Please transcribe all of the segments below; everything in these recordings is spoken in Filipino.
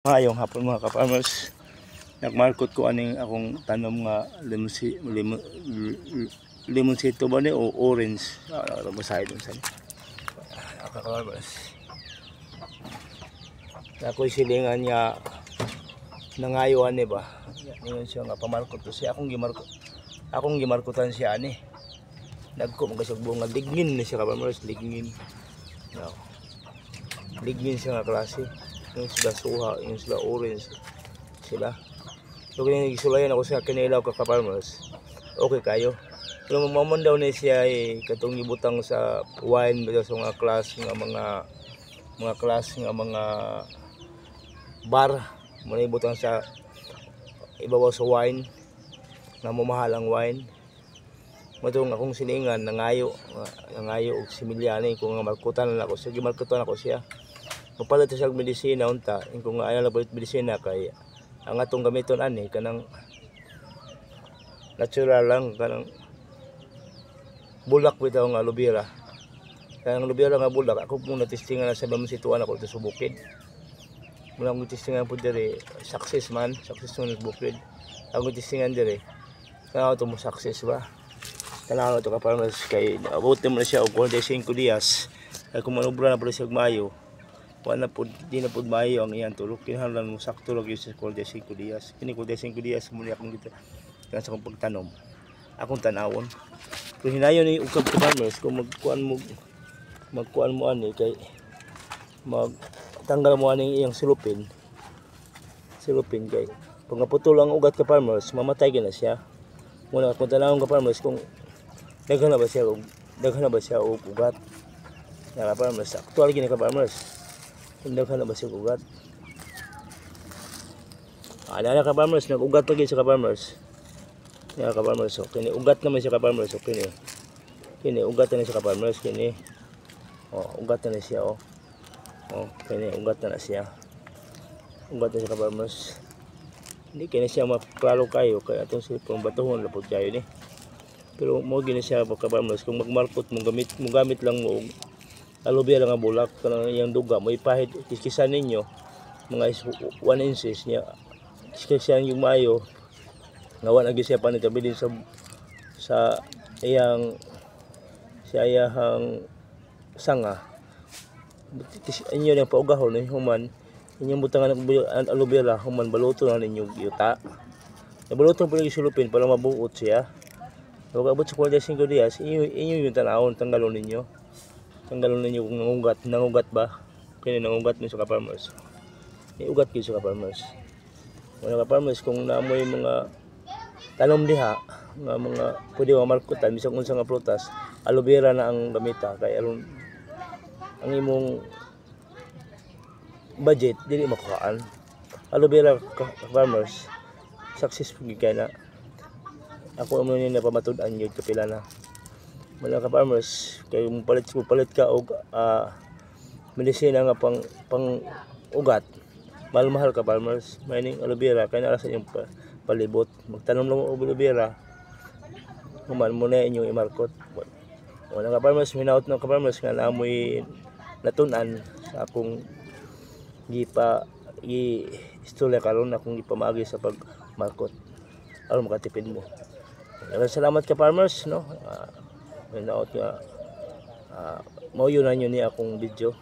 Ngayong hapon mga ka-farmers, nagmarkot ko aning akong tanom nga limonsito ba ni o orange. Masahe dun sa ka-farmers. Ako'y silingan niya nangayoan ni ba. Ngayon siya nga pamarkot to siya. Akong gimarkotan siya ani. Nagko magasag bunga lignin ni siya ka-farmers, lignin. No. Lignin siya nga klase. Yung sila suha, yung sila orange sila. So kaya nagisulayan ako sa kanilaw ka-farmers. Okay kayo. Pero mamon daw na siya katong ibutang sa wine sa mga class nga mga class nga mga bar mo ibutang sa ibabaw sa wine na mamahalang wine. Matong akong silingan nangayo og similyani kung nga markutan na ako siya, gimarkutan ako siya. Mapalit siya og medisina unta, kung ayaw na palit medisina kay ang atong gamiton ani kanang natural lang, kanang bulak bitaw nga aloe vera. Kanang aloe vera nga bulak ako muna testingan na sa limonsituan ako subukin. Muna akong testingan po dire, success man bukid. Ako testingan dire. Kaya ito mo success ba? Tanaw to ka-farmers kay abutin mo na siya og 45 dias. Kay kung manubra na pala siya mayo. Wala po, di na po mayo ang iyang tulog. Kinahanglan mo sakto lang yung sa 45 dias. Kini 45 dias muna akong dito. Kaya sa akong pagtanom. Akong tanawon. Kung hinayon ni ukab ka-farmers, kung magkuan mo ani kay magtanggal mo ani iyang silupin kay pag naputol ang ugat ka-farmers, mamatay gina siya. Muna kung tanawon ka-farmers kung daghan na ba siya og ugat. Ya ka-farmers, aktual gini ka-farmers. Hindi ka na ba siya ugat? Alala ka-farmers, nag-ugat lagi siya ka-farmers. Yan ka-farmers, so kini ugat naman siya ka-farmers, so kini ugat na siya ka-farmers, kini ugat na siya kini ugat na siya. Ugat na siya ka-farmers. Hindi kini siya maklaro kayo kaya atong silpong batuhon lapod kayo ni. Pero mo gini siya ka-farmers, kung magmarkot mo gamit lang mo aloe vera nga bulak kanang iyang duga mo ipahid kiskisan ninyo mga 1 inches niya kiskisan yung maayo nga wala gyud siya panitabilin sa iyang sanga inyo lang paugahon ni human inyong butangan ang aloe vera human baluto na ninyo yuta baluto po yung sulupin para mabuot siya pag abot sa 45 dias inyo yung tanawon tanggalon ninyo kung nangugat ba kaya nangugat ni sa ka-farmers ugat kayo sa ka-farmers mga ka-farmers kung naamoy mga tanom diha nga mga pwede mamarkutan bisag unsa nga prutas aloe vera na ang gamita kay aron ang imong budget dili makuhaan aloe vera ka-farmers successful kay na ako amo ni napamatud-an gyud kapila na mga ka-farmers kay palit ka og medisina nga pang ugat mahal ka-farmers mining aloe vera kay nara sa inyong palibot magtanom lang og aloe vera human mo na inyong imarkot mga ka-farmers hinaut ng ka-farmers nga naamoy natun-an sa akong istorya karon akong ipamagi sa pagmarkot aron makatipid mo. Salamat ka-farmers no. Naot nga mao yun na ni akong video.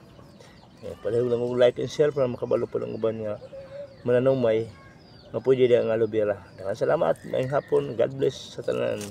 Palihog lang og like and share para makabalo pa ng uban nga mananumay nga pwede ang aloe vera. Salamat, maayong hapon, God bless sa tanan.